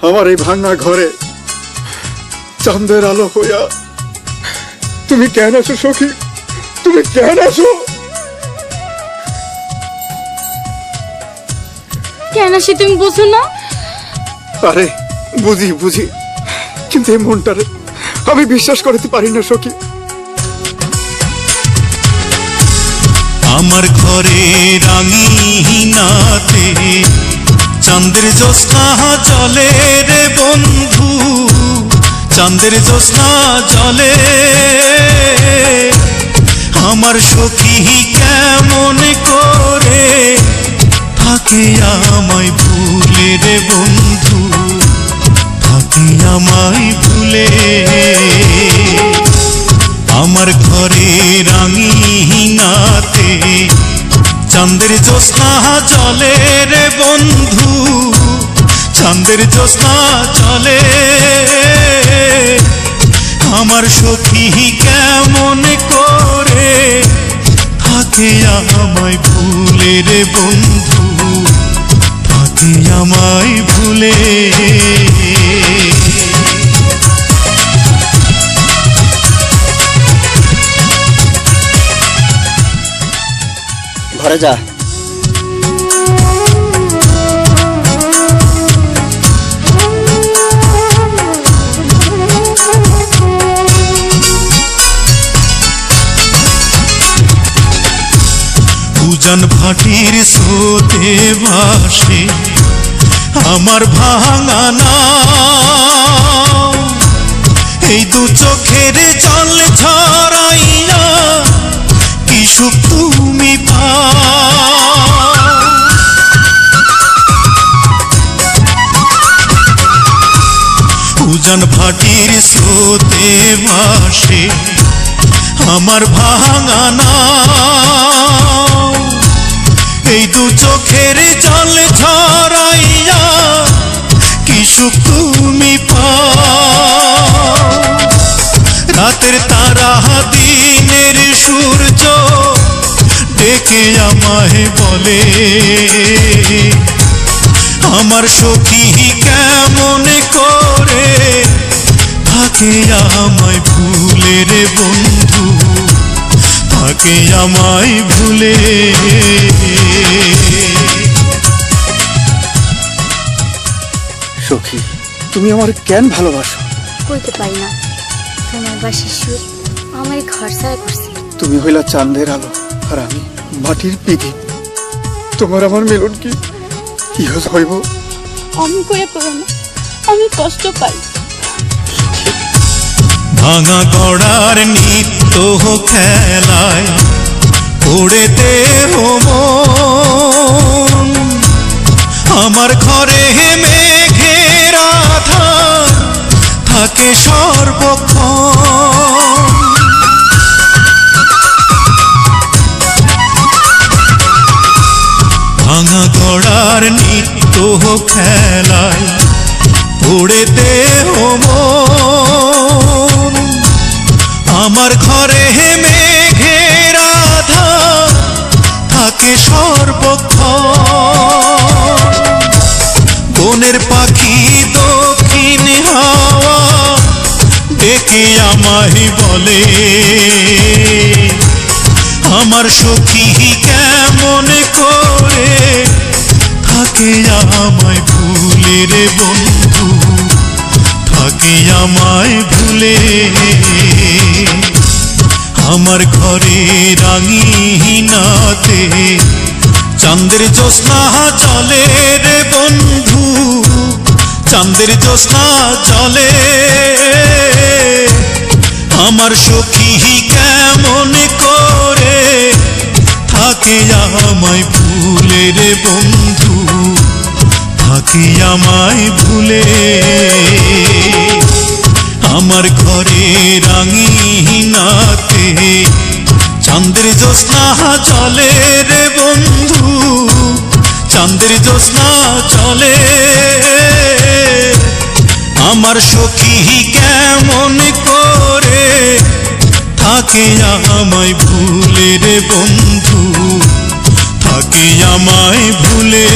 আমার এই ভাঙা ঘরে চাঁদের আলো হইয়া তুমি কেন আছো সখী? তুমি কেন আছো? কেন আসি তুমি বুঝো না? আরে বুঝি বুঝি, কিন্তু এই মনটারে আমি বিশ্বাস করতে পারি না সখী। আমার ঘরে রাঙিনাতে চাঁদের জ্যোৎস্না জলে রে বন্ধু, চাঁদের জ্যোৎস্না জলে। আমার সখী কেমন করে থাকে আমায় ভুলে রে বন্ধু, থাকে আমায় ভুলে। আমার ঘরে রাঙিনাতে চাঁদের জ্যোৎস্না জলে রে বন্ধু, চাঁদের জ্যোৎস্না জলে। আমার সখী কেমন করে থাকে আমায় ভুলে রে বন্ধু, থাকে আমায় ভুলে। ঘরে যা। উজান ভাটির স্রোতে ভাসে আমার ভাঙা নাও, এই দু চোখের জল ঝরাইয়া কি সুখ তুমি পাও। উজান ভাটির স্রোতে ভাসে আমার ভাঙা নাও, এই দু চোখের জল ঝরাইয়া কি সুখ তুমি পাও। রাতের তারা দিনের সূর্য ডেকে আমায় বলে, আমার সখী কেমন করে থাকে আমায় ভুলে রে বন্ধু, থাকে আমায় ভুলে। সখী তুমি আমার কেন ভালোবাসো? কইতে পারি না, তোমার বাসির সুর আমার ঘর ছাড়া করছে। তুমি হইলা চাঁদের আলো আর আমি মাটির পিদি। তোমার আমার মিলন কি হইব? আমি করে করো না, আমি কষ্ট পাই। ভাঙা গড়ার নিত্য খেলায় পড়ে দেহ মন, আমার ঘরে মেঘের আধার থাকে সর্বক্ষণ। ভাঙা গড়ার নিত্য খেলায় পড়ে দেহ মন, আমার ঘরে মেঘের আধার থাকে সর্বক্ষণ। বনের পাখি দক্ষিণ হাওয়া ডেকে আমায় বলে, আমার সখী কেমন করে থাকে আমায় ভুলে রে বন্ধু, থাকে আমায় ভুলে। আমার ঘরে রাঙিনাতে চাঁদের জ্যোৎস্না জলে রে বন্ধু, চাঁদের জ্যোৎস্না জলে। আমার সখী কেমন করে থাকে আমায় ভুলে রে বন্ধু, থাকে আমায় ভুলে। আমার ঘরে রাঙিনাতে চাঁদের জ্যোৎস্না জলে রে বন্ধু, চাঁদের জ্যোৎস্না জলে। আমার সখী কেমন করে থাকে আমায় ভুলে রে বন্ধু, থাকে আমায় ভুলে।